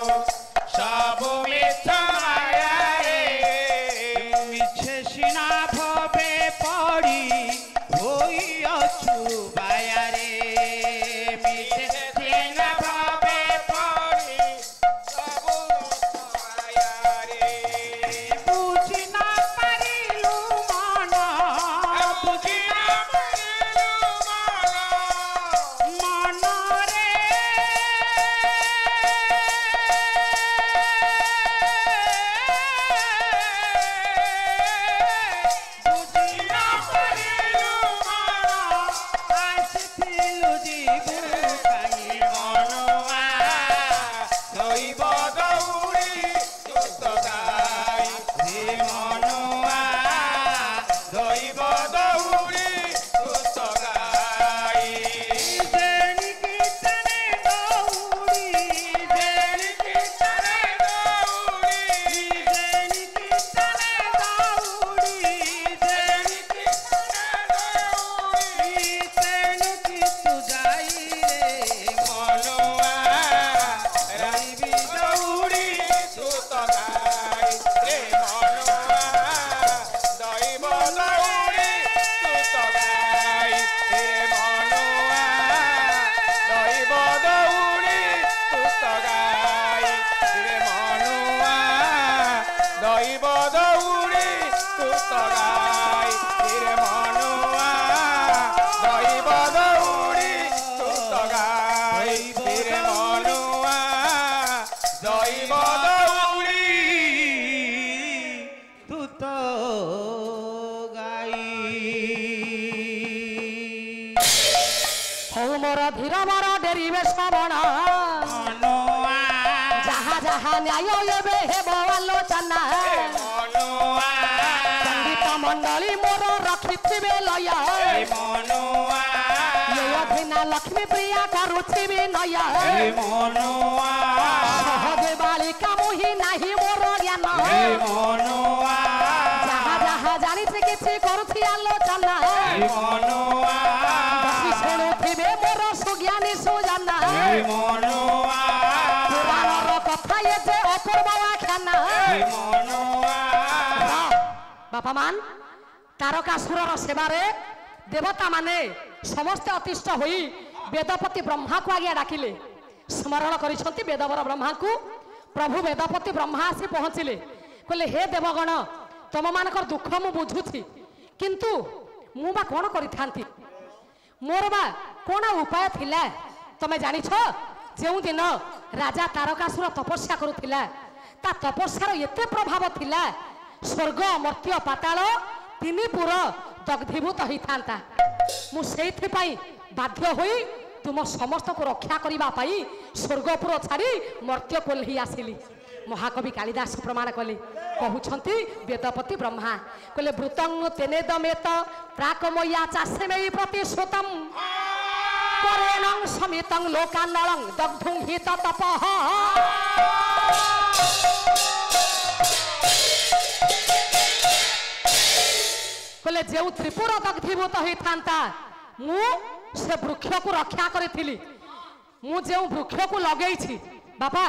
सब मिछ माया रे मिछे सिना भवे पड़ी होई अछु बाया रे मिछे सिना भवे पड़ी सब माया रे बुझी ना पारिलु मन बुझी ना पारिलु मन रे बुझी ना पारिलु मन आसिथिलु जीबु काई मनुआ दइब दौड़ी सुत गाई रे मनुआ दइब दौड़ी सुत गाई जेणी कीर्तने दौड़ी जेणी कीर्तने दौड़ी जेणी कीर्तने दौड़ी जेणी कीर्तने दौड़ी तेणु कितु जाई रे मनुआ रइबी दौड़ी सुत गाई रे मनुआ दइब दौड़ी सुत गाई रे मनुआ दइब दौड़ी सुत गाई रे मनुआ दइब दौड़ी सुत गाई रे मनुआ दइब दौड़ी सुत गाई रे मनुआ दइब दौड़ी तू तो गाई हौ मोर धीर मोर डेरिबे श्रवण मनुआ जहा जहा न्याय एबे हेब आलोचना मनुआ पंडित मंडली मोर रखिथिबे लय मनुआ ये अधीना लक्ष्मी प्रिया करुथिबे नय मनुआ सहजे बालिका मुहि नाही मोर ज्ञान मनुआ जहा जहा जानिछि किछि करुछि आलोचना मनुआ बसी शुणुथिबे मोर सुज्ञानी सुजाना मनुआ पुराणर कथा ये जे अपूर्व आख्याना मनुआ बापा मान तारकासुरर सेवारे देवता माने समस्त अतिष्ठ होई वेदपति ब्रह्मा को आगे डाकिले स्मरण करिसंती वेदवर ब्रह्मा को प्रभु वेदपति ब्रह्मा आसी पहुँचिले कहले हे देवगण तुम मानकर दुख मु बुझुछि किंतु मु बा कोन करिथांती मोर बा कोन उपाय थिला तमे जानिछ जेउ दिन राजा तारकासुर तपस्या करुथिला ता तपस्यार एते प्रभाव थिला स्वर्ग मर्त्य पाताल तीन पुर दग्धीभूत होता मु सेइथि पाई बाध्य होई तुम समस्त को रक्षा करबा पाई स्वर्गपुर छाड़ी मर्त्य कोल्ही आसिली महाकवि कालिदास प्रमाण कले कहउछंती वेदपति ब्रह्मा कहले वृतंग तेने दमेत प्राकमया चासेमयी प्रतिश्रुतम करेणं समितं लोकानलं दग्धुं हित तपः कहले जो त्रिपुर दग्धीभूत होता मु से वृक्ष को रक्षा करी मु जो वृक्ष को लगे बापा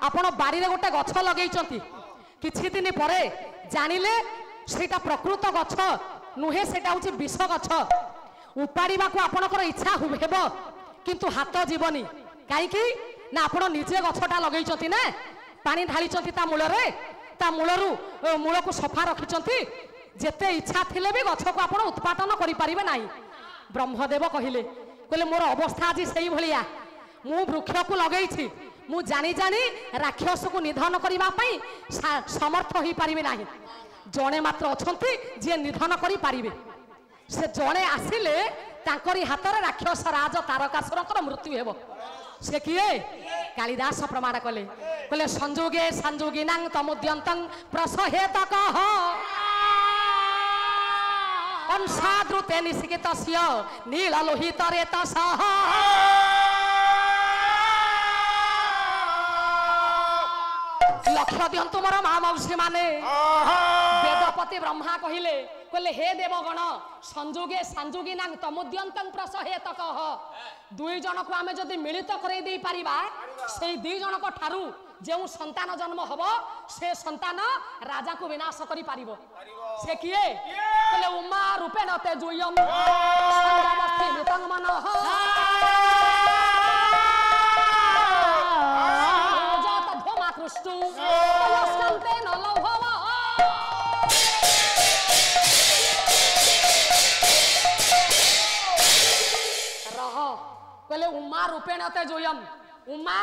आपण बाड़ी रे गोटे गछ लगे किछि दिन परे जानिले सेटा प्रकृत गछ नुहे सेटा होछि विष गछ उपाड़िबा को आपणकर इच्छा हेबो किंतु हाथ जीवनी काईकी ना आपण निजे गछटा लगे ना पानी ढाली ता मूल रे ता मूलरू मूल को सफा रखिचंती जेते इच्छा थिले भी गछ को आपण उत्पादन करि परिबे नाही ब्रह्मदेव कहिले कहले मोर अवस्था आज सेही भलिया मु वृक्ष को लगेछि मु जानी जानी राक्षस को निधन करिबा पई समर्थ होई परिबे नाही जणे मात्र अछंती जे निधन करि परिबे से जणे आसिले तांकरी हातर राक्षस राज तारकासुरकर मृत्यु हेबो से किए कालिदास प्रमाण कले कहले संजोगे संजोगिनां तमुद्यन्तं प्रसहेतकः अंसाद्रुते निशिकितस्य नीललोहितरेतसः लक्ष्य दियंतु मोर मा मौसी माने वेदपति ब्रह्मा कहिले कहले हे देवगण संजोगे संजोगिनां तमुद्यन्तं प्रसहेतकः दुई जन को आमे जदि मिलित करई देई परिबा सेई दुई जन को ठारू जो संतान जन्म हम से संतान राजा को विनाश करि पारिबो से किए कहले उमा रूपे नते जुयम संगमस्थि मृतंग मन जात धोमा कृष्ण यस्कंते न लौहव रह कहले उमा रूपे नते जुयम उमा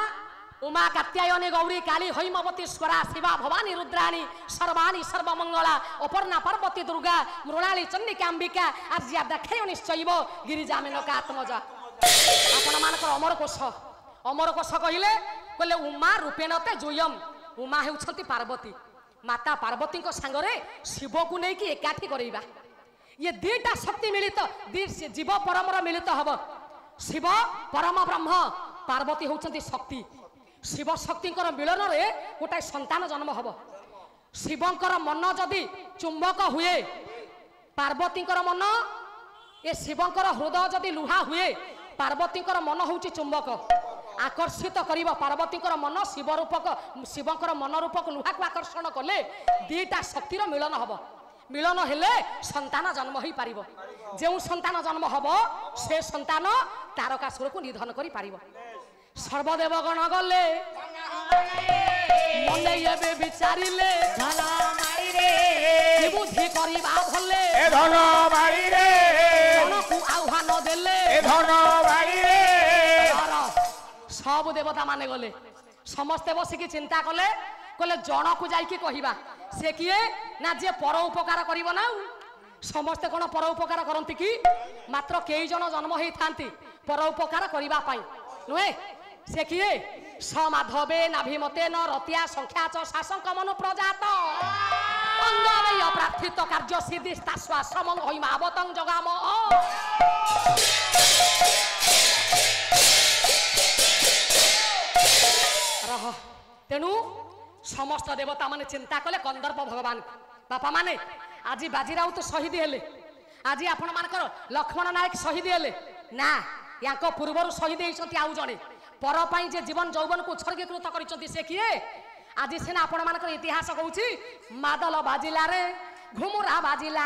उमा कात्यायनी गौरी काली हैमवती स्वरा शिवा भवानी रुद्राणी सर्वाणी सर्वमंगला अपर्णा पार्वती दुर्गा मृणाली चंडिका अंबिका आर्या देखाय निश्चयव गिरिजा मेनका आत्मजा आपण मानकर अमर कोश कहले कहले उमा रूपेणते जुयम उमा हेउछंती पार्वती माता पार्वती सांगरे शिव को नहीं कि एकाठी करैबा ये दीटा शक्ति मिलित जीव परमर मिलित हब शिव परम ब्रह्म पार्वती होउछंती शक्ति शिव शक्ति मिलन रे गोटाए संतान जन्म हम शिवंकर मन जदि चुंबक हुए पार्वती मन ए शिवंकर हृदय जदि लुहा हुए पार्वती मन हूँ चुंबक आकर्षित कर पार्वती मन शिवंकर मन रूपक लुहा को आकर्षण कले दीटा शक्तिर मिलन हम मिलन हेले संतान जन्म हो पार जो संतान जन्म हम से संतान तारकासुर को निधन कर पार सर्वदेवगण गले मने एबे विचारिले धन मारी रे बुद्धि करिबा भले ए धन मारी रे जनकु आह्वान देले ए धन मारी रे सब देवता माने गले समस्ते बसिकी चिंता कले कहले जनकु जाइकी कहिबा से किए ना जे पर उपकार करिवो ना समस्ते कोन पर उपकार करंती कि मात्र कई जन जन्म होई थांती पर उपकार करिबा पई नुए से किए समाधवे नाभिमते न रतिया संख्या च शासक मनु प्रजात अंगवे अप्रार्थित कार्य सिद्धि तास्वा समंग होई मावतंग जगाम रह तेनु समस्त देवता माने चिंता कले कंदर्प भगवान बापा माने आज बाजीराउत शहीद हेले आज आपण मानकर लक्ष्मण नायक शहीद हेले ना याको पूर्वरु शहीद हेइसंती आउ जणे पर पाई जे जीवन जौवन को उत्सर्गीकृत करिसंती से किए आज सेना आपण मानकर इतिहास कहूची मादल बाजिला रे घुमुरा बाजिला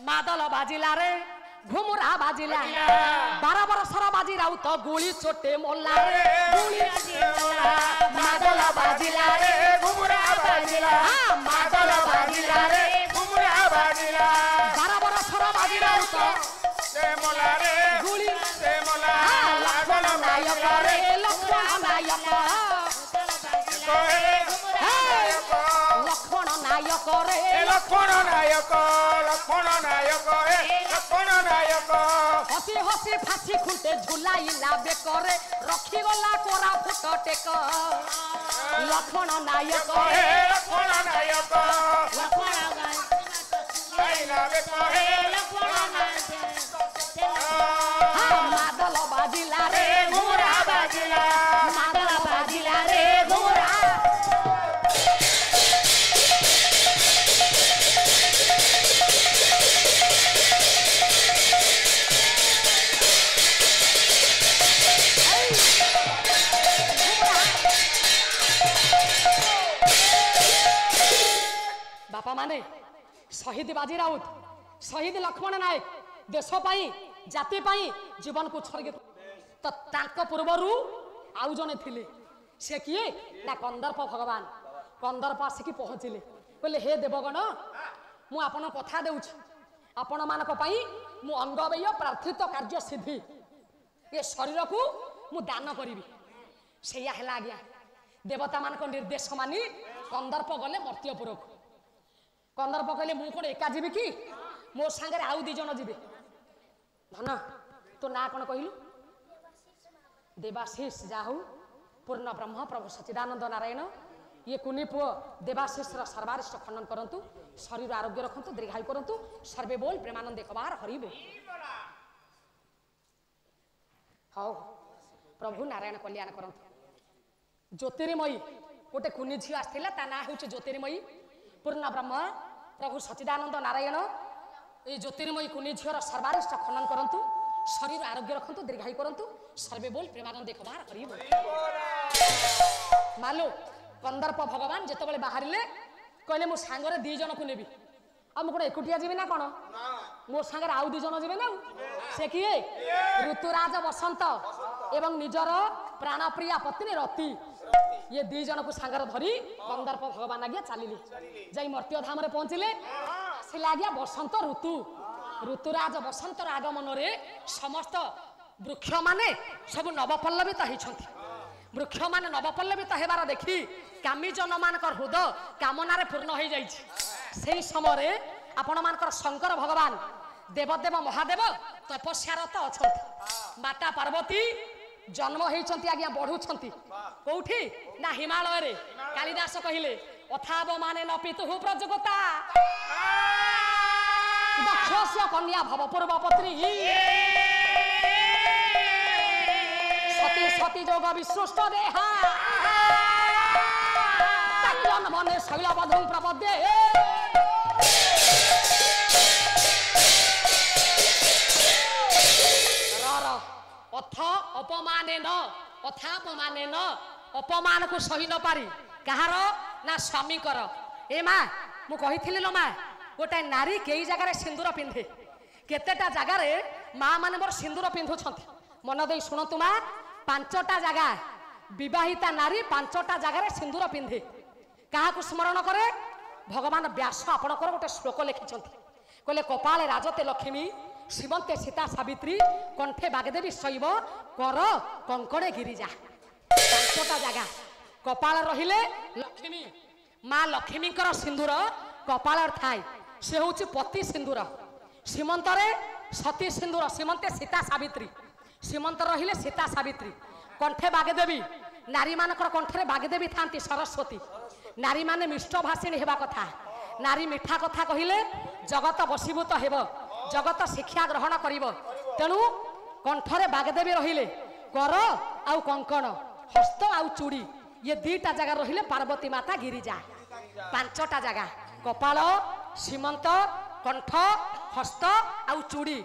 मादल बाजिला रे घुमुरा बाजिला 12 वर्षर बाजी राउत गुली छोटे मोल्ला रे गुली मादल बाजिला रे घुमुरा बाजिला मादल बाजिला रे घुमुरा बाजिला 12 वर्षर बाजी राउत से मोला रे गुली से मोला लक्ष्मण नायक रे लक्ष्मण नायक लक्ष्मण नायक रे लक्ष्मण नायक लक्ष्मण नायक लक्ष्मण नायक हसी हसी फांसी खुंटे झुलाइला बेकरे रखी गला कोरा फुट टेक लक्ष्मण नायक लक्ष्मण नायक लक्ष्मण नायक मादल बाजिला रे घुमुरा बाजिला मादल बाजिला रे घुमुरा बापा माने शहीद बाजी राउत शहीद लक्ष्मण नायक देश पाई जाति पाई जीवन को उत्सर्ग तो तांको पूर्वरु आउ जने थिले से किए ना कंदर्प भगवान कंदर्प आसिकी पहुँचिले कहले हे देवगण मु आपन कथा देउछ आपण मानक पई मु अंगवेय प्रार्थित कार्य सिद्धि ये शरीर को मु दान करिवि सेया हला आज्ञा देवता मानक निर्देश मानी कंदर्प गले मर्त्यपुर को कंदर्प कहले मु कोन एका जीवी कि मो संगे आउ 2 जन जीवे धन तो ना कौन कहलु देवाशीष जाहु पूर्ण ब्रह्म प्रभु सच्चिदानंद नारायण ये कुनी पुओ देवाशीष सर्वारिष्ट खंडन करंतु शरीर आरोग्य रखंतु दीर्घायु करंतु सर्वे बोल प्रेमानंद एकबार हरिबो हाउ प्रभु नारायण कल्याण करंतु ज्योतिर्मयी गोटे कुनी झी आस्थिला ता ना होउछ ज्योतिर्मयी पूर्ण ब्रह्म प्रभु सच्चिदानंद नारायण ये ज्योतिर्मयी कुनी झीर सर्वारिष्ट खंडन करंतु शरीर आरोग्य रखंतु दीर्घायु करंतु सर्वे बोल प्रेमानंद एकबार हरिबोल। ମାଲୁ କନ୍ଦର୍ପ ଭଗବାନ ଯେତେବେଳେ ବାହାରିଲେ କହିଲେ ମୁଁ ସାଙ୍ଗରେ 2 ଜଣକୁ ନେବି। ଆଉ ମୁଁ କଣ ଏକୁଟିଆ ଯିବି ନା କଣ? ମୋ ସାଙ୍ଗରେ ଆଉ 2 ଜଣ ଯିବେ ନା। ସେ କିଏ? ଋତୁରାଜ ବସନ୍ତ ଏବଂ ନିଜର ପ୍ରାଣପ୍ରିୟା ପତ୍ନୀ ରତି। ये 2 जनକୁ ସାଙ୍ଗରେ ଧରି କନ୍ଦର୍ପ ଭଗବାନ ଆଜ୍ଞା ଚାଲିଲେ। ଯାଇ ମର୍ତ୍ତ୍ୟ ଧାମରେ ପହଞ୍ଚିଲେ। ଆସିଲା ଆଜ୍ଞା ବସନ୍ତ ଋତୁ। ଋତୁରାଜ ବସନ୍ତର ଆଗମନରେ ସମସ୍ତ ବୃକ୍ଷମାନେ ସବୁ ନବପଲ୍ଲବିତ ହେଇଛନ୍ତି। ବୃକ୍ଷମାନେ ନବପଲ୍ଲବିତ ହେବାର ଦେଖି କାମିଜନମାନଙ୍କର ହୃଦୟ କାମନାରେ ପୂର୍ଣ୍ଣ ହେଇଯାଇଛି। ସେହି ସମୟରେ ଆପଣମାନଙ୍କର ଶଙ୍କର ଭଗବାନ ଦେବଦେବ ମହାଦେବ ତପସ୍ୟାରତ ଅଛନ୍ତି। ମାତା ପାର୍ବତୀ जन्म होइछंती आज्ञा बढ़ुछंती कोठी ना हिमालय रे। कालिदास कहिले अथाव माने न पितुः प्रजोगता दक्षस्य कन्या भव पूर्वपत्री सती सती जोग विसृष्ट देहा तन्जन मने शैलवधूं प्रपद्ये अथ अपमानेन अथापमानेन अपमान को सही न पारी कहार ना स्वामी कर। ए माँ मु कही लो माँ गोटे नारी कई जगार सिंदूर पिंधे केतेटा जगार माँ माने मोर सिंदूर पिंधुछंती। मन दे शुणतु माँ 5टा जगह विवाहिता नारी 5टा जगार सिंदूर पिंधे क्या स्मरण करे? भगवान व्यास आपणकर गोटे श्लोक लिखिछंती कहले कपाले राजते लक्ष्मी सीमंते सीता सावित्री कंठे बागदेवी शैव कर कंकड़े गिरिजा। 5टा जगह कपाल रहिले लक्ष्मी माँ लक्ष्मी सिंदूर कपाल थाए से हूँ पति सिंदूर सीमंतरे सती सिंदूर सीमंते सीता सावित्री सीमंत रहिले सीता सावित्री कंठे बागदेवी नारी मानकर कंठरे बागदेवी थांती सरस्वती नारी माने मिष्ट भाषिणी हेबा कथा नारी मिठा कथा कहिले जगत बसीभूत हेब जगत शिक्षा ग्रहण करिब तेणु कंठरे बागदेवी रहिले कर आउ कंकण हस्त आउ चूड़ी ये 2टा जगह रहिले पार्वती माता गिरिजा। 5टा जगह कपाल सीमंत कंठ हस्त आउ चूड़ी।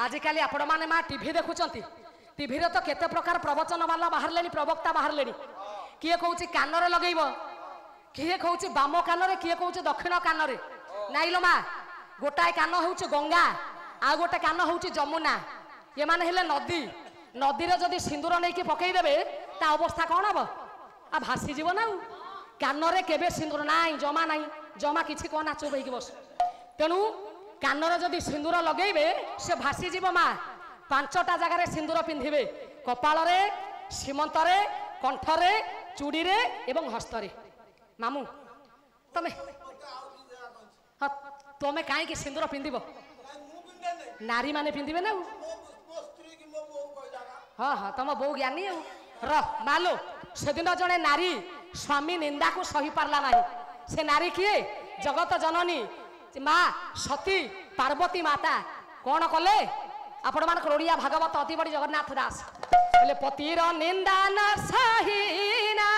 आजिकाली आपण माने माँ टीवी देखुचंती टीवी रे तो केते प्रकार प्रवचन वाला बाहरलेनी प्रवक्ता बाहरलेनी किए कहूची कानरे लगेइब किए कहूची बाम कानरे किए कहूची दक्षिण कानरे नाइलो माँ गोटाए कान होउची गंगा आ गोटे कान होउची जमुना ये माने हेले नदी नदी रे जदी सिंदूर नै कि पकई देबे ता अवस्था कोन हबो आ भासी जीव ना कान रे केबे सिंदूर नाइ जमा किछि कोना चुप होई कि बस तेनु कान रे जदी सिंदूर लगेइबे से भासी जीव मा 5टा जगह रे सिंदूर पिंधिबे कपाल रे सीमंत रे कंठ रे चूड़ी रे एवं हस्त रे। मामू तमे तमें कहीं सिंदूर पिंधिब नारी माने पिंधिबे ना हाँ हाँ तुम बो ज्ञानी मालो से दिन जड़े नारी स्वामी निंदा को सही पारला ना से नारी किए जगत जननी माँ सती पार्वती माता कौन कले आपण मान ओडिया भागवत अति बड़ी जगन्नाथ दास बोले पतिर निंदा न सहीना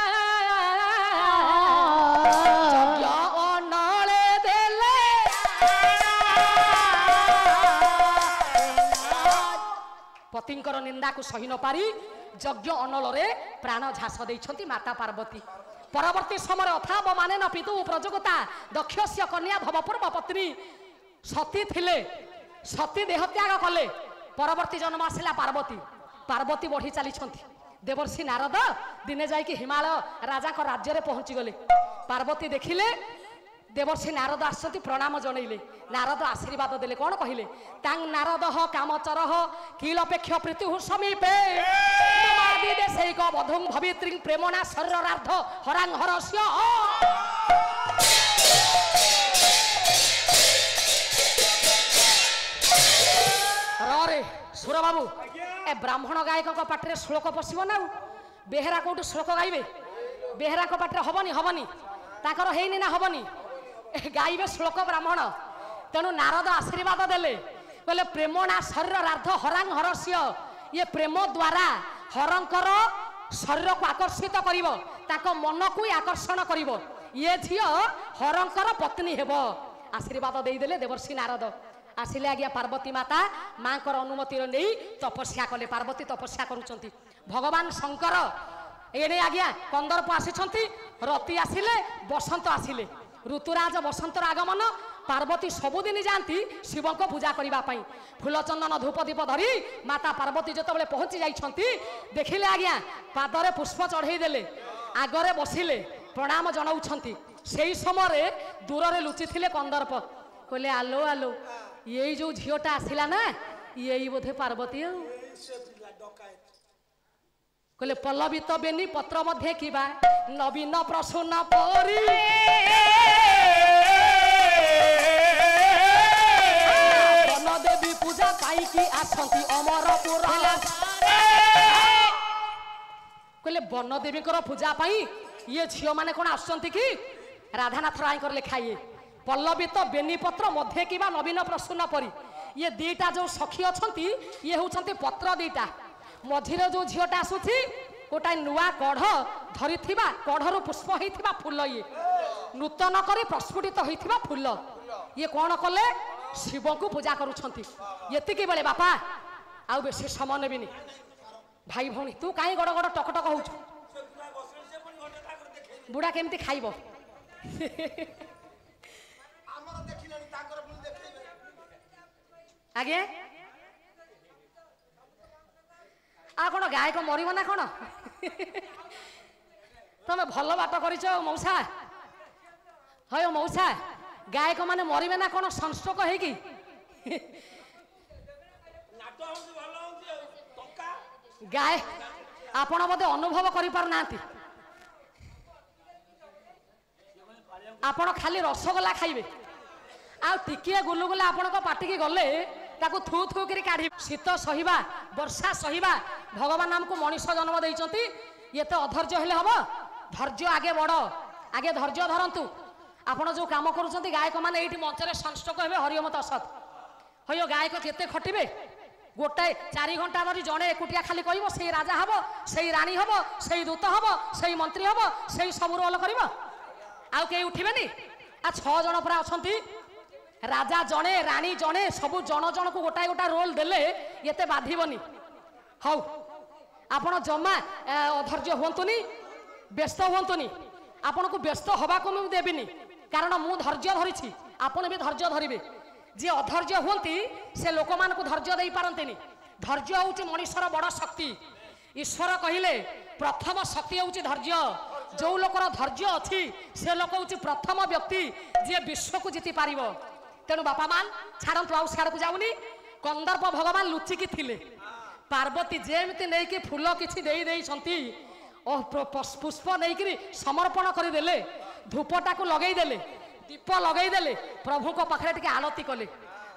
पतिंकर निंदा को सही न पारी यज्ञ अनल रे प्राण झास देइछंती माता पार्वती। परवर्ती समय अथाव माने न पितु प्रजोगता दक्षस्य कन्या भवपूर्व पत्नी सती थिले सती देह त्याग कले परवर्ती जन्म आसिला पार्वती पार्वती बढ़ी चली देवर्षि नारद दिने जाइए हिमालय राजा को राज्य रे पहुंची गले पार्वती देखिले देवर्षि नारद आसती प्रणाम जनइले नारद आशीर्वाद देले कौन कहले तांग नारद कामचर किलपेक्ष प्रीति समीपे देशैक बधुं भवित्री प्रेमना शरीरार्ध हरांग हरस्य रे सुर बाबू ए ब्राह्मण गायक पाटे श्लोक पशिब ना बेहेरा कौट श्लोक गाइबे बेहेरा पाटे हबनी हबनी ताकर हेनी ना हबनी गाइबे श्लोक ब्राह्मण तेणु नारद आशीर्वाद देले कहले प्रेमना शरीरार्ध हरांग हरस्य ये प्रेम द्वारा हरंकर शरीर को आकर्षित करिवो ताको मन को आकर्षण करिवो ये झियो हरंकर पत्नी हेबो आशीर्वाद देई देले देवर्षि नारद आसिले आज्ञा पार्वती माता माँ अनुमति नहीं तपस्या कले पार्वती तपस्या करुचंती भगवान शंकर एने आज्ञा कंदर्प आसिछंती रति आसिले बसंत आसिले ऋतुराज बसंतर आगमन पार्वती सबुदिन जाती शिव को पूजा करने फूल चंदन धूप दीप धरी माता पार्वती जिते पहुंची जाइछंती देखिले आज्ञा पादरे पुष्प चढ़ई देले आगरे बसिले प्रणाम जनाउछंती सेई समय दूर रे लुचि थिले कंदर्प कहले आलो आलो यही जो झीटा आसिला ना यही बोधे पार्वती कहले पल्लवित बेनी पत्र मध्ये किबा नवीन प्रसून परी देवी पूजा पाई आसंती अमरपुर कहले वन देवी पूजा पाई ये झील माने कौन आसंती कि राधानाथ राय लिखाइए पल्लवित बेनीपत्र मध्ये किबा नवीन प्रसून परी ये दीटा जो सखी अच्छी ये होती पत्र दीटा मझीरे जो झीटा आसूची गोटाए नुआ कढ़ धरी कढ़ पुष्प होता फूल ये नूतन कर प्रस्फुटित होता फूल ये कौन कले शिव को पूजा करुँच बेले बापा आउ बेसी समय नेबिनी भाई भौणी तू कहीं गड़ गड़ टकटक हो बुढ़ा केमती खाइब आगे आ कौन गायक मरब ना कौन तमें भल बाट कर मौसा है मौसा गायक माने मरबे ना कौन सनस्ट्रोक है कि गाय आपण बोधे अनुभव कर पारना आपण खाली रसगोला खाइबे आ टिके गुलुगुला आपण पार्टी की गले ताकू थू थू करी काढ़ी शीत सहिबा वर्षा सहिबा भगवान हमको मनीष जन्म देइचंती ये तो अधैर्य हेले हबो धैर्य आगे बढ़ आगे धैर्य धरंतु आपण जो काम करूछंती गायक माने एठी मंचरे संस्टक हेबे हरिओमत असत हयो गायक केते खटिबे गोटे 4 घंटा धरी जड़े एकुटिया खाली कहब से राजा हम से राणी हम से दूत हम से मंत्री हम से सब रोल कर आउ कहीं उठिबेनी आ 6 जन पूरा अच्छा राजा जड़े राणी जड़े सब जन जन को गोटाए गोटा रोल देले ये बाधिबनी हौ आपण जमा अधैर्य हुंतुनी व्यस्त हुंतुनी आपण को व्यस्त हवा को मुझे देविनी कारण मु धैर्य धरी आपण भी धैर्य धरिबे जी अधैर्य हुंती से लोक मान को धैर्य दे पारंतेनी धैर्य होउची मनुष्यर बड़ शक्ति ईश्वर कहिले प्रथम शक्ति होउची धैर्य जो लोकर धैर्य अच्छी से लोक होउची प्रथम व्यक्ति जे विश्व को जीति पारिबो तेणु बापा मान छाड़ू आउ सियाड़ को जाऊनी कंदर्प भगवान लुचिकी थिले पार्वती जेमती नहीं कि फूल किछि देई देई छंती ओ पुष्प नहीं कि समर्पण करदेले धूपटा को लगई देले दीप लगई देले प्रभु को पाखरे टिके आरती कले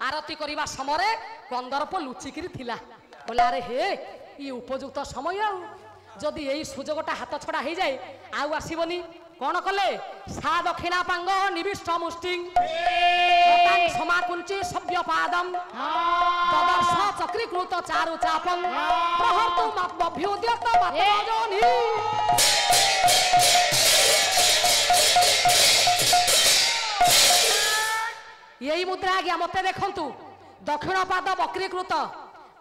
आरती करबा समय कंदर्प लुचिकी थिला बोला अरे हे ये उपयुक्त समय जदि यही सुजोगटा हाथ छड़ा हो जाए आउ आसबनी कौन कले सा दक्षिणा पांग निविष्ट मुष्टि समाकुंची सभ्य पादम ददर्श चक्रीकृत चारु चापम प्रहर्तु अभ्युद्यत बातजोनि यही मुद्रा आज्ञा मते देखंतु दक्षिण पाद वक्रीकृत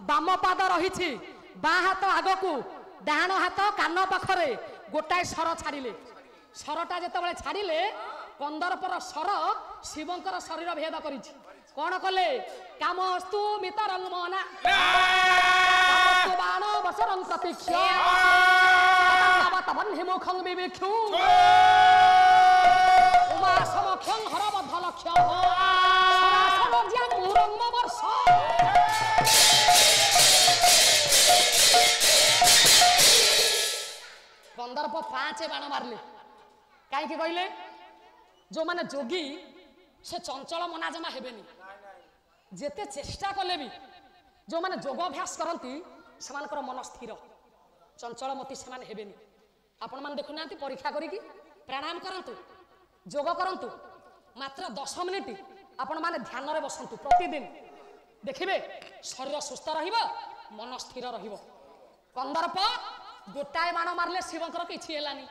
बाम पाद रही बाँ हाथ आग को डाण हाथ कान पाखरे गोटाए सर छाड़िले सरटा जिते छाड़िले कंदर्पर सर शिवंकर शरीर भेद कर कौन कले कामस्तु मितरंग मना बाण बसरं प्रतीक्ष मुखं विवेक्षु उमा समक्षं हरबद्ध लक्ष्य वर्ष कंदर्प 5 बाण मारले कहीं कहले जो माने जोगी से चंचल मना जमा हेबेनी जेते चेष्टा कले भी जो माने योगाभ्यास करती सेमानकर मन स्थिर चंचलमती से हेबेनी आपण मान देखु नांती परीक्षा करिकी प्राणायाम करंतु योग करंतु मात्र 10 मिनिट आपण माने ध्यान रे बसंतु प्रतिदिन देखिबे शरीर सुस्थ रहिबो मन स्थिर रहिबो कंदर्प गोटाए बाण मारले शिवंकर किछि हेलानी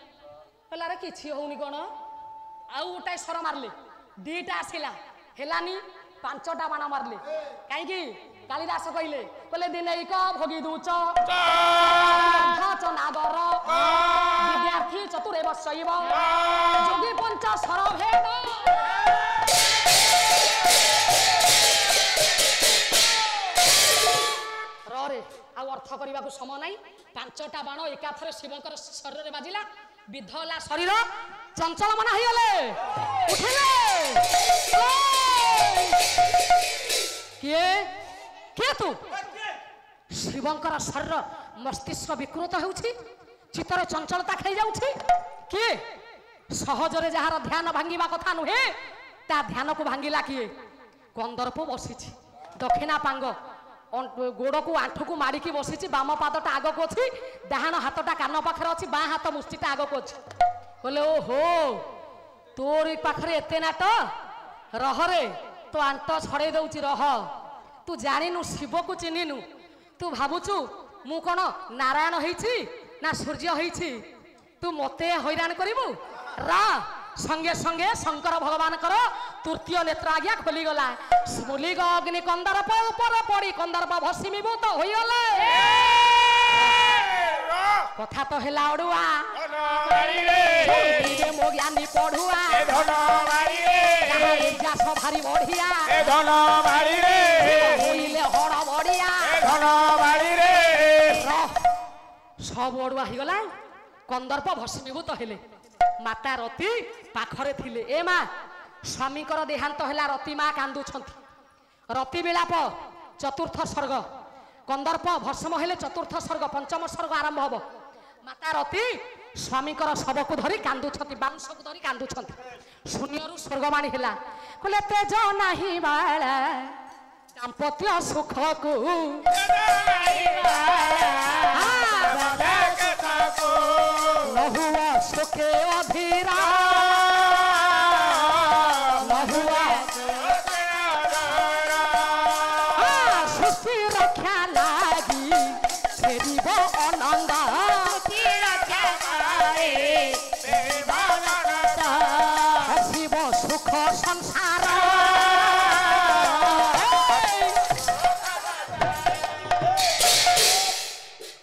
कहला रे किछि होउनी कोन आउ गोटाए सर मारले दीटा आसिला हेलानी 5टा बाण मारले काई की कालिदास कहले दिन एक भोगी दूच नागर ଚତୁରେବ ଶୈବ ଯୋଗୀ ପଞ୍ଚ ସରଭେଦ ରରେ ଆଉ ଅର୍ଥ କରିବାକୁ ସମୟ ନାହିଁ। 5ଟା ବାଣ ଏକାଥରେ ଶିବଙ୍କର ଶରୀରରେ ବାଜିଲା, ବିଦ୍ଧ ହେଲା ଶରୀର, ଚଞ୍ଚଳ ମନା ହେଇଗଲେ, ଉଠିଲେ। କିଏ କିଏ ତୁ? ଶିବଙ୍କର ଶରୀର ମସ୍ତିଷ୍କ ବିକୃତ ହେଉଛି, ଚିତ୍ତରେ ଚଞ୍ଚଳତା ଖାଇଯାଉଛି। କିଏ? ସହଜରେ ଯାହାର ଧ୍ୟାନ ଭାଙ୍ଗିବା କଥା ନୁହେଁ ତା ଧ୍ୟାନକୁ ଭାଙ୍ଗିଲା କିଏ? କନ୍ଦର୍ପ ବସିଛି, ଦକ୍ଷିଣା ପାଙ୍ଗ, ଗୋଡ଼କୁ ଆଣ୍ଠୁକୁ ମାଡ଼ିକି ବସିଛି, ବାମ ପାଦଟା ଆଗକୁ ଅଛି, ଡାହାଣ ହାତଟା କାନ ପାଖରେ ଅଛି, ବାଁ ହାତ ମୁଷ୍ଟିଟା ଆଗକୁ ଅଛି। କହିଲେ ଓହୋ ତୋରି ପାଖରେ ଏତେ ନାଟ, ରହରେ ତୋ ଆଣ୍ଟ ଛଡ଼େଇ ଦଉଛି, ରହ। ତୁ ଜାଣିନୁ ଶିବକୁ ଚିହ୍ନିନୁ, ତୁ ଭାବୁଛୁ ମୁଁ କଣ ନାରାୟଣ ହେଇଛି ନା ସୂର୍ଯ୍ୟ ହେଇଛି? ତୁ ମତେ ହଇରାଣ କରିବୁ? ସଙ୍ଗେ ସଙ୍ଗେ ଶଙ୍କର ଭଗବାନଙ୍କର ତୃତୀୟ ନେତ୍ର ଆଜ୍ଞା ଖୋଲିଗଲା। ସ୍ମୁଲିଗ ଅଗ୍ନି କନ୍ଦର୍ପ ଉପରେ ପଡ଼ି କନ୍ଦର୍ପ ଭସ୍ମୀଭୂତ ହୋଇଗଲେ। କଥା ତ ହେଲା ଅଡୁଆ, ମୋ ଜ୍ଞାନୀ ପଢୁଆ, ଭାରି ବଢିଆ, ହଡ ବଢିଆ, ସବୁ ଅଡୁଆ ହେଇଗଲା। କନ୍ଦର୍ପ ଭସ୍ମୀଭୂତ ହେଲେ। ମାତା ରତି ପାଖରେ ଥିଲେ। ଏ ମା, ସ୍ୱାମୀଙ୍କର ଦେହାନ୍ତ ହେଲା, ରତି ମା କାନ୍ଦୁଛନ୍ତି। ରତି ବିଳାପ ଚତୁର୍ଥ ସର୍ଗ, କନ୍ଦର୍ପ ଭସ୍ମ ହେଲେ ଚତୁର୍ଥ ସର୍ଗ, ପଞ୍ଚମ ସର୍ଗ ଆରମ୍ଭ ହବ। ମାତା ରତି ସ୍ୱାମୀଙ୍କର ଶବକୁ ଧରି କାନ୍ଦୁଛନ୍ତି, ବାଉଁଶକୁ ଧରି କାନ୍ଦୁଛନ୍ତି। ଶୂନ୍ୟରୁ ସ୍ୱର୍ଗବାଣୀ ହେଲା, କହିଲେ ତେଜ ନାହିଁ ବାଳା ଦାମ୍ପତ୍ୟ ସୁଖକୁ, ନହୁଆ ସୁଖେ ଅଧୀରା, ନହୁଆ ସୃଷ୍ଟି ରକ୍ଷା ଲାଗି ଫେରିବ ଅନନ୍ଦ, ହସିବ ସୁଖ ସଂସାର।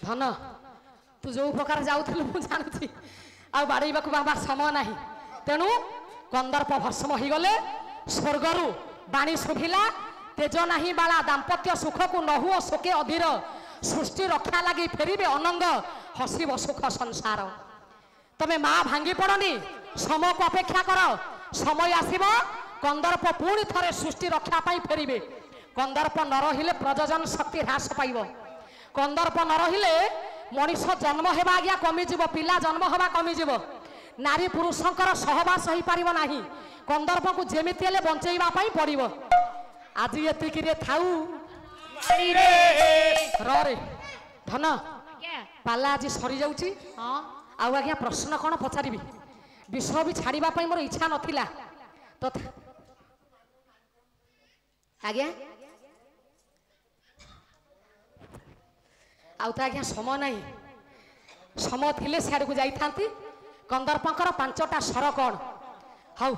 ଧନ ତୁ ଯୋଉ ପ୍ରକାର ଯାଉଥିଲୁ ମୁଁ ଜାଣୁଛି, ଆଉ ବାଡ଼େଇବାକୁ ବାବା ସମୟ ନାହିଁ। ତେଣୁ କନ୍ଦର୍ପ ଭସ୍ମ ହେଇଗଲେ। ସ୍ୱର୍ଗରୁ ବାଣୀ ଶୁଭିଲା, ତେଜ ନାହିଁ ବାଳା ଦାମ୍ପତ୍ୟ ସୁଖକୁ, ନହୁଅ ଶୋକେ ଅଧୀର, ସୃଷ୍ଟି ରକ୍ଷା ଲାଗି ଫେରିବେ ଅନଙ୍ଗ, ହସିବ ସୁଖ ସଂସାର। ତମେ ମା ଭାଙ୍ଗି ପଡ଼ନି, ସମୟକୁ ଅପେକ୍ଷା କର, ସମୟ ଆସିବ କନ୍ଦର୍ପ ପୁଣି ଥରେ ସୃଷ୍ଟି ରକ୍ଷା ପାଇଁ ଫେରିବେ। କନ୍ଦର୍ପ ନ ରହିଲେ ପ୍ରଜନନ ଶକ୍ତି ହ୍ରାସ ପାଇବ। କନ୍ଦର୍ପ ନ ରହିଲେ ମଣିଷ ଜନ୍ମ ହେବା ଆଜ୍ଞା କମିଯିବ, ପିଲା ଜନ୍ମ ହେବା କମିଯିବ, ନାରୀ ପୁରୁଷଙ୍କର ସହବାସ ହେଇପାରିବ ନାହିଁ। କନ୍ଦର୍ପକୁ ଯେମିତି ହେଲେ ବଞ୍ଚେଇବା ପାଇଁ ପଡ଼ିବ। ଆଜି ଏତିକିରେ ଥାଉ। ରରେ ଧନ ପାଲା ଆଜି ସରିଯାଉଛି। ଆଉ ଆଜ୍ଞା ପ୍ରଶ୍ନ କ'ଣ ପଚାରିବି? ବିଷୟ ବି ଛାଡ଼ିବା ପାଇଁ ମୋର ଇଚ୍ଛା ନଥିଲା ତଥା ଆଜ୍ଞା ଆଉ ତ ଆଜ୍ଞା ସମୟ ନାହିଁ। ସମୟ ଥିଲେ ସିଆଡ଼କୁ ଯାଇଥାନ୍ତି। କନ୍ଦର୍ପଙ୍କର 5ଟା ସ୍ୱର କ'ଣ? ହଉ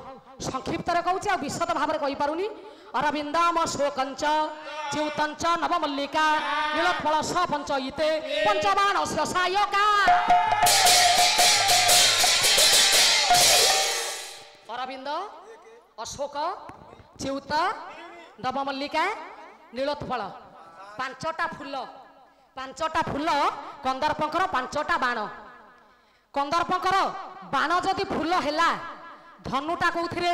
ସଂକ୍ଷିପ୍ତରେ କହୁଛି, ଆଉ ବିଶଦ ଭାବରେ କହିପାରୁନି। ଅରବିନ୍ଦମ ଶୋକଞ୍ଚ ଚ୍ୟୁତଞ୍ଚ ନବମଲ୍ଲିକା ନୀଳଫଳସ ପଞ୍ଚଇତେ ପଞ୍ଚବାଣସ୍ୟ ସାୟକା। ଅରବିନ୍ଦ, ଅଶୋକ, ଚ୍ୟୁତ, ନବମଲ୍ଲିକା, ନୀଳୋତ୍ପଳ, 5ଟା ଫୁଲ। 5ଟା ଫୁଲ କନ୍ଦର୍ପଙ୍କର 5ଟା ବାଣ। କନ୍ଦର୍ପଙ୍କର ବାଣ ଯଦି ଫୁଲ ହେଲା, ଧନୁଟା କୋଉଥିରେ?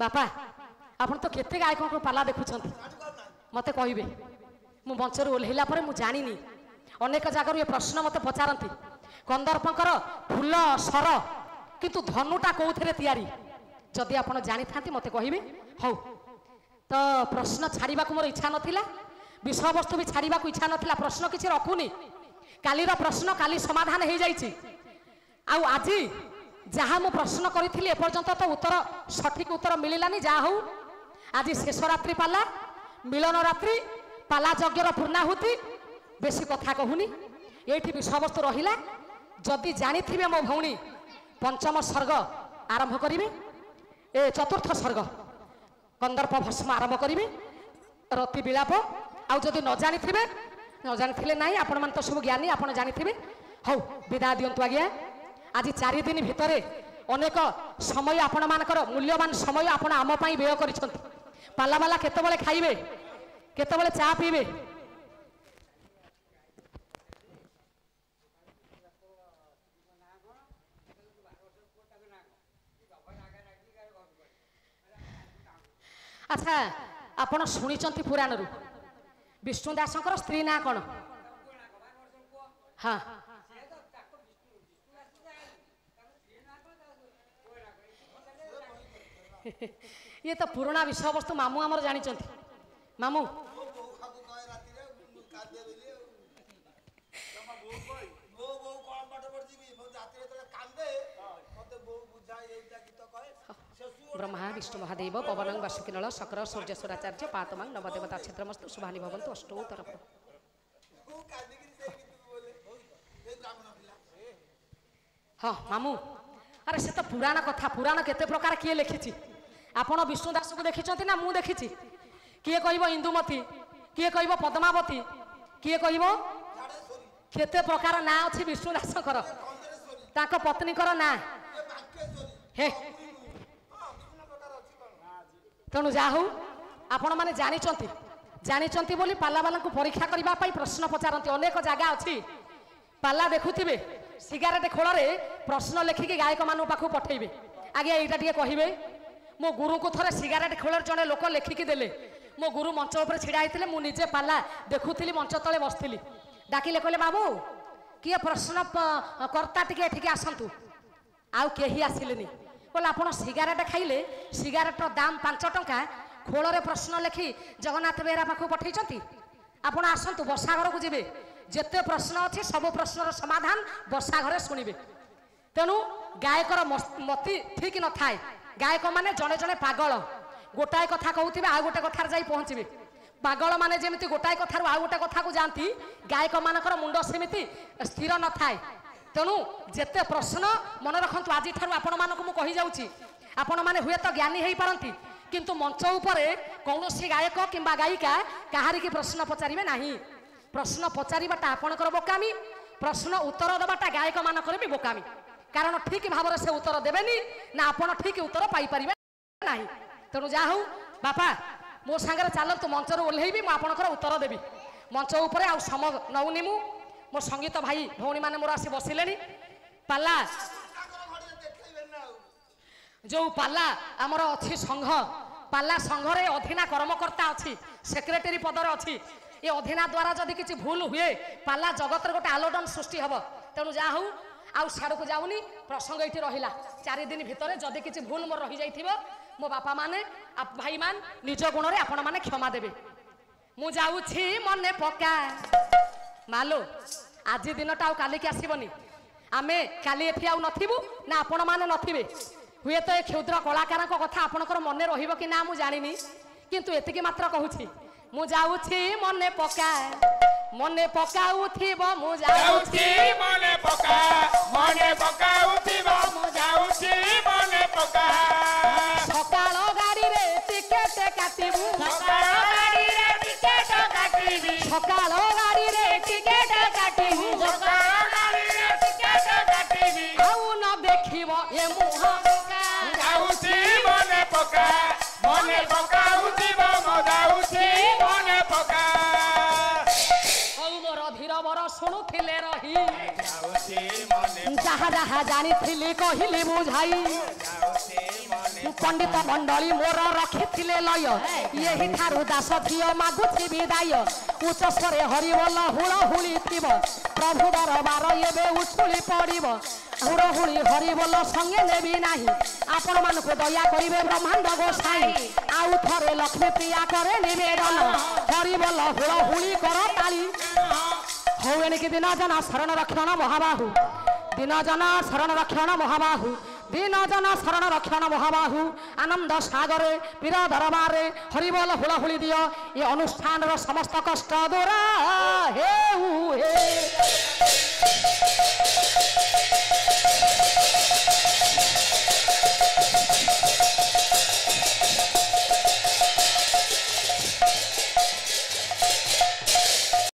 ବାପା ଆପଣ ତ କେତେ ଗାୟକଙ୍କ ପାଲା ଦେଖୁଛନ୍ତି, ମତେ କହିବେ। ମୁଁ ମଞ୍ଚରୁ ଓହ୍ଲେଇଲା ପରେ ମୁଁ ଜାଣିନି, ଅନେକ ଜାଗାରୁ ଏ ପ୍ରଶ୍ନ ମତେ ପଚାରନ୍ତି। କନ୍ଦର୍ପଙ୍କର ଫୁଲ ସର, କିନ୍ତୁ ଧନୁଟା କୋଉଥିରେ ତିଆରି? ଯଦି ଆପଣ ଜାଣିଥାନ୍ତି ମତେ କହିବେ। ହଉ, ତ ପ୍ରଶ୍ନ ଛାଡ଼ିବାକୁ ମୋର ଇଚ୍ଛା ନଥିଲା, ବିଷୟବସ୍ତୁ ବି ଛାଡ଼ିବାକୁ ଇଚ୍ଛା ନଥିଲା। ପ୍ରଶ୍ନ କିଛି ରଖୁନି, କାଲିର ପ୍ରଶ୍ନ କାଲି ସମାଧାନ ହେଇଯାଇଛି। ଆଉ ଆଜି ଯାହା ମୁଁ ପ୍ରଶ୍ନ କରିଥିଲି ଏପର୍ଯ୍ୟନ୍ତ ତ ଉତ୍ତର, ସଠିକ ଉତ୍ତର ମିଳିଲାନି। ଯାହା ହଉ ଆଜି ଶେଷ ରାତ୍ରି ପାଲା, ମିଳନ ରାତ୍ରି ପାଲା, ଯଜ୍ଞର ପୂର୍ଣ୍ଣାହୁତି। ବେଶୀ କଥା କହୁନି, ଏଇଠି ବିଷୟବସ୍ତୁ ରହିଲା। ଯଦି ଜାଣିଥିବେ ମୋ ଭଉଣୀ, ପଞ୍ଚମ ସର୍ଗ ଆରମ୍ଭ କରିବେ, ଏ ଚତୁର୍ଥ ସର୍ଗ କନ୍ଦର୍ପ ଭସ୍ମ ଆରମ୍ଭ କରିବେ, ରତି ବିଳାପ। ଆଉ ଯଦି ନ ଜାଣିଥିବେ, ନ ଜାଣିଥିଲେ ନାହିଁ, ଆପଣମାନେ ତ ସବୁ ଜ୍ଞାନୀ, ଆପଣ ଜାଣିଥିବେ। ହଉ ବିଦାୟ ଦିଅନ୍ତୁ ଆଜ୍ଞା। आज 4 दिन भितर अनेक समय आपण मानकर मूल्यवान समय आपण आम पई व्यय करिसंत पाला बाला केतेबेले खाइबे केतेबेले चा पीबे अच्छा आपण शुणिचंती पुराण रु विष्णुदासंकर स्त्री ना कौन हाँ ये तो पुराना विषय वस्तु मामू आमर जानी मामू ब्रह्मा विष्णु महादेव पवन वासुकिनल शकर सूर्य सुराचार्य पातमांग नवदेवता क्षेत्रमस्तु शुभानि भवन्तु अष्टोत्तर हाँ मामू अरे से तो पुराण कथा पुराण केते प्रकार किए लिखी आपण विष्णुदास को देखी ना मु देखी किए कह इंदुमती किए कह पद्मावती किए कह केते प्रकार ना अच्छी विष्णुदासकर ताको पत्नीकर ना हे तेणु जाहू आपण मैंने जानी बोली पाला वाला परीक्षा करने प्रश्न पचारती अनेक जगह अच्छी पाला देखुवे सिगारेट खोल प्रश्न लिखिकी गायक मान पाखु पठेबे आगे यहाँ टे कहे मो गुरु को थरे सिगारेट खोल जड़े लोक लिखिकी देले मो गुरु मंच उपर छिड़ा होते मुझे पाला देखुली मंच तले बसती डाकिले कहले बाबू किए प्रश्न कर्ता टिके एठिके आसतु आउ केही आसिलेनी बोले आप सिगारेट खाइले सिगारेटर दाम 5 टंका खोल प्रश्न लिखि जगन्नाथ बेहरा पाखु पठे आपण आसतु बसा घर को जी जिते प्रश्न अच्छी सब प्रश्नर समाधान बसा घरे शुणे तेणु गायकर मति ठीक न थाए गायक माने जड़े जड़े पागल गोटाए कथा कहते आउ गोटे कथार जाई पहुँचे पागल माने जेमिति गोटाए कथार आउ गोटे कथा को जाती गायक मानकर मुंड सेमिति स्थिर न थाए तेणु जेते प्रश्न मन रखु आज आपण मानक मु कहि जाउची आपण माने हुए तो ज्ञानी हो पारती किंतु मंच उपरे कौनसी गायक किंबा गायिका कहारी की प्रश्न पचारिबे नाही प्रश्न पचारिबाटा आपणकर बोकामी प्रश्न उत्तर देवाटा गायक मानकर भी बोकामी कारण ठीक भाव से उत्तर देवेनी ना आपण ठीक उत्तर पाई परिबे नाही तेणु जा हूँ बापा मो सांगे चलतु मंच ओह्लैबी मुझे उत्तर देवी मंच उपरे आ सम नौनी मु मो संगीत भाई भौणी मैंने मोर आसी बसिले पाला जो पाला आमर अच्छी संघ पाला संघरे अधीना कर्मकर्ता अच्छी सेक्रेटरी पदर अच्छी ये अधीना द्वारा जदि किसी भूल हुए पाला जगत गोटे आलोडन सृष्टि हम तेणु जा हूँ आउ सियाड़ को जाऊनी प्रसंग ये रहा 4 दिन भितर जदि किसी भूल मोर रही जाइथिबो मो बापा माने भाई मान निज गुण रे आपण माने क्षमा देबे मु जाउछि मने पका मालो आज दिनटा आउ काली के आसीबनी आमे काली एथि आउ नथिबु ना आपण माने नथिबे हुए तो ए क्षुद्र कलाकार कथा आपणकर मने रहिबो कि ना मु जानिनी किंतु एतिके मात्र कहूछि मु जाउछि मने पकाउथिबो मु जाउछि मने पकाउथिबो मु जाउछि मने पका सकाळ गाड़ी रे टिकेट काटिबु सकाळ गाड़ी रे टिकेट काटिबी सकाळ गाड़ी रे टिकेट काटिबु सकाळ गाड़ी रे टिकेट काटिबी आउ न देखिबो ए मुह पका जाउछि मने पकाउथिबो मु जाउछि मने पका मोर धीर बर शुणुले रही जाउछि मने जहा जहा जानी कहली बुझाई पंडित मंडली मोर रखी लय यही ठारू दास झील मागुची विदाय उच्च स्वर हरिबोल हुलहुली थी प्रभु दरबार एबे उछुली पड़ब हुड़हुली हरिबोल संगे नेबी नाही आपण मानक दया करिवे ब्रह्मांड गोसाई आउ थरे लक्ष्मी प्रिया करे निवेदन हरिबोल हुड़हुली कर ताली हौ एणिकी दिन जना शरण रक्षण महाबाहु दिन जना शरण रक्षण महाबाहु दिन जन शरण रक्षण महाबाहु आनंद सागर पीर दरबार हरिबोल हुलहुली दियो ये अनुष्ठान समस्त कष्ट दूर हे